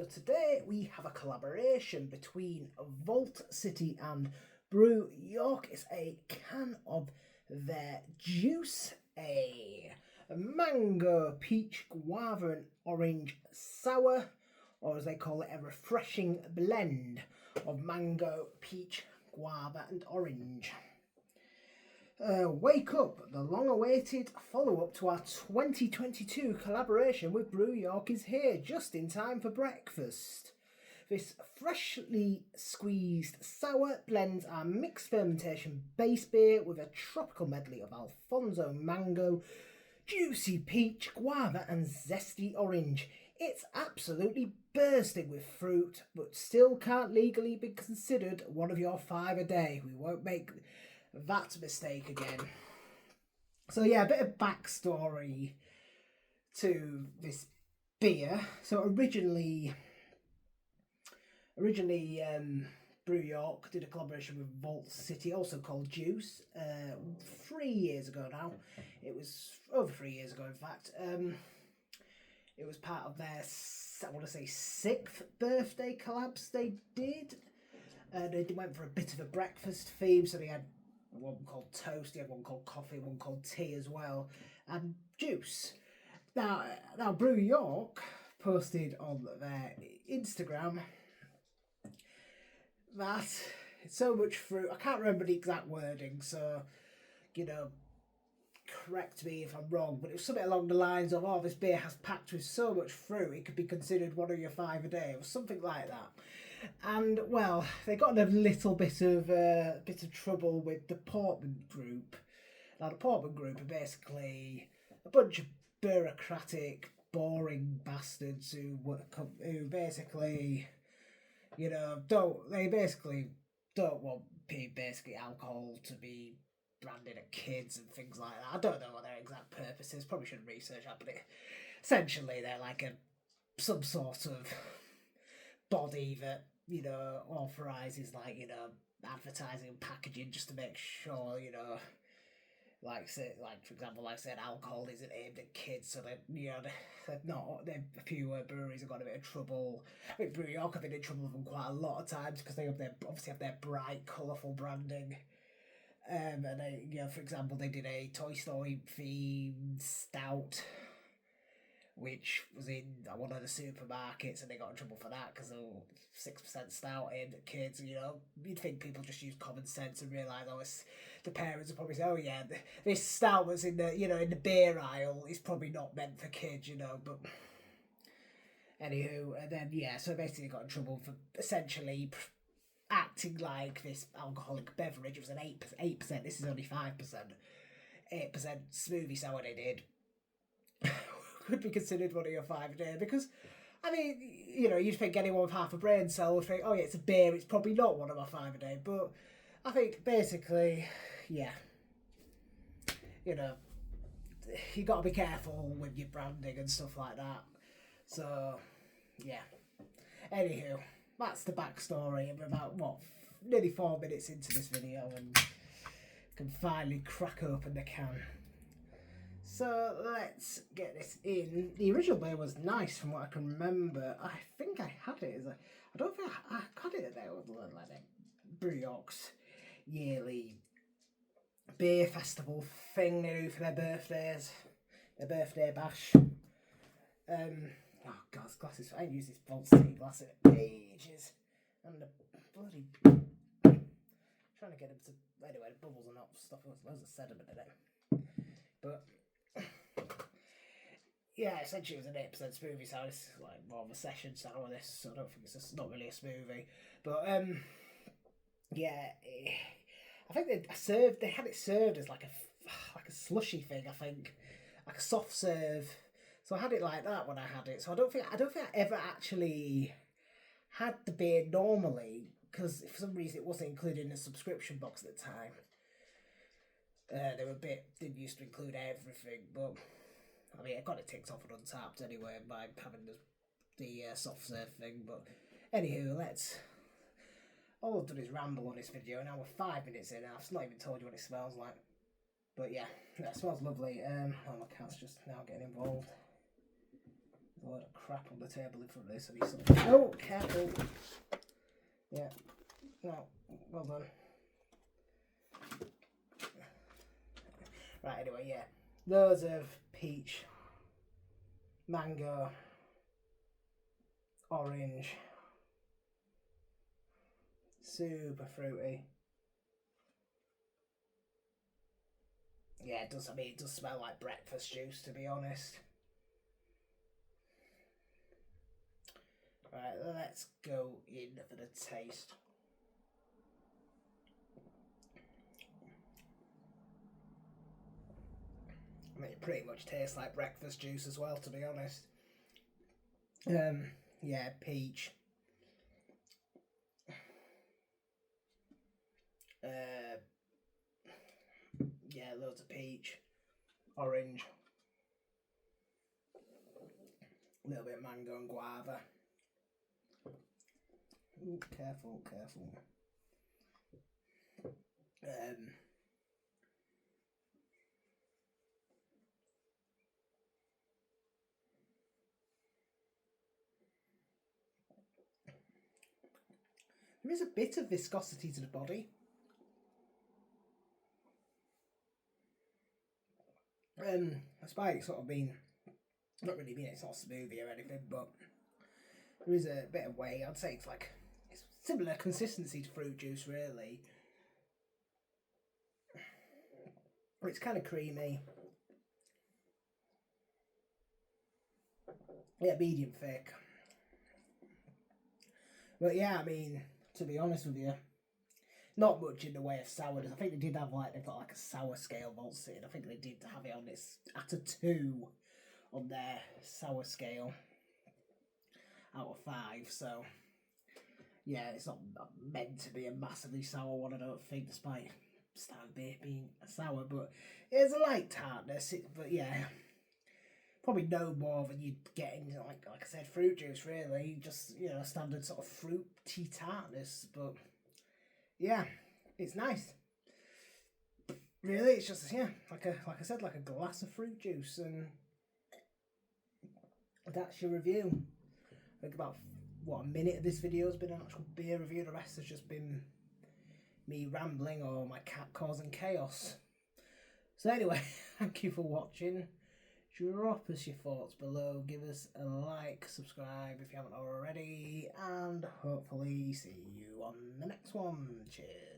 So today we have a collaboration between Vault City and Brew York. It's a can of their juice, a mango, peach, guava and orange sour, or as they call it, a refreshing blend of mango, peach, guava and orange. Wake up! The long-awaited follow-up to our 2022 collaboration with Brew York is here, just in time for breakfast. This freshly squeezed sour blends our mixed fermentation base beer with a tropical medley of Alphonso mango, juicy peach, guava and zesty orange. It's absolutely bursting with fruit, but still can't legally be considered one of your 5 a day. We won't make that mistake again. So yeah, a bit of backstory to this beer. So originally Brew York did a collaboration with Vault City, also called Juice, 3 years ago now. It was over 3 years ago, in fact. It was part of their, I want to say, 6th birthday collabs they did. They went for a bit of a breakfast theme, so they had one called toast, they had one called coffee, one called tea as well, and juice. Now Brew York posted on their Instagram that it's so much fruit. I can't remember the exact wording, so correct me if I'm wrong, but it was something along the lines of, "Oh, this beer has packed with so much fruit it could be considered one of your 5 a day," or something like that. And well, they got in a little bit of trouble with the Portman Group. Now the Portman Group are basically a bunch of bureaucratic, boring bastards who basically, don't want alcohol to be branded at kids and things like that. I don't know what their exact purpose is. Probably should research that, but essentially they're like some sort of body that authorises advertising and packaging just to make sure for example, like I said, alcohol isn't aimed at kids, so that a few breweries have got a bit of trouble. I think Brew York have been in trouble with them quite a lot of times because they obviously have their bright, colourful branding. And they, for example, they did a Toy Story themed stout, which was in one of the supermarkets, and they got in trouble for that because 6% stout aimed at kids. You'd think people just use common sense and realise, the parents would probably say, "Oh yeah, this stout was in the beer aisle. It's probably not meant for kids," But anywho, and then so basically got in trouble for essentially acting like this alcoholic beverage. It was an 8%. This is only 5%. 8% smoothie sour they did. Could be considered one of your 5 a day because, you'd think anyone with half a brain cell would think, "Oh yeah, it's a beer, it's probably not one of my 5 a day," but I think basically, you got to be careful with your branding and stuff like that. So, yeah. Anywho, that's the backstory. I'm about, nearly 4 minutes into this video and can finally crack open the can. So let's get this in. The original beer was nice from what I can remember. I think I had it I don't think I had it there with Brew York's yearly beer festival thing they do for their birthdays, their birthday bash. Oh god, this glass I ain't used this Vault City glass in ages, and the bloody trying to get them to anyway. The bubbles are not stopping. Loads of sediment in it, but. Yeah, essentially it was an 8% smoothie, so it's like more of a session sour this, so I don't think it's not really a smoothie. But I think they had it served as like a slushy thing, I think. Like a soft serve. So I had it like that when I had it. So I don't think I ever actually had the beer normally, because for some reason it wasn't included in the subscription box at the time. Didn't used to include everything, but I got it ticked off and untapped anyway by having the soft serve thing. But anywho, all I've done is ramble on this video. Now we're 5 minutes in. I've not even told you what it smells like. But yeah, it smells lovely. My cat's just now getting involved. load of crap on the table in front of this. Oh, careful. Yeah. No, well done. Right, anyway, yeah. Loads of peach, mango, orange, super fruity. Yeah, it does. I mean, it does smell like breakfast juice, to be honest. Right, let's go in for the taste. I mean, it pretty much tastes like breakfast juice as well, to be honest. Yeah, peach. Yeah, loads of peach, orange, a little bit of mango and guava. Ooh, careful, careful. There is a bit of viscosity to the body. Despite it sort of being, not really being, it's not smoothie or anything, but there is a bit of weight. I'd say it's similar consistency to fruit juice, really. It's kind of creamy. Yeah, medium thick. But yeah, I mean, to be honest with you, not much in the way of sourness. I think they did have they've got like a sour scale malted. I think they did have it on this at a 2 on their sour scale out of 5. So yeah, it's not meant to be a massively sour one, I don't think, despite standard beer being sour. But it's a light tartness. But yeah, probably no more than you'd get in like I said, fruit juice. Really, just standard sort of fruity tartness. But yeah, it's nice. Really, it's just like I said, like a glass of fruit juice, and that's your review. I think about a minute of this video has been an actual beer review. The rest has just been me rambling or my cat causing chaos. So anyway, thank you for watching. Drop us your thoughts below. Give us a like, subscribe if you haven't already, and hopefully see you on the next one. Cheers.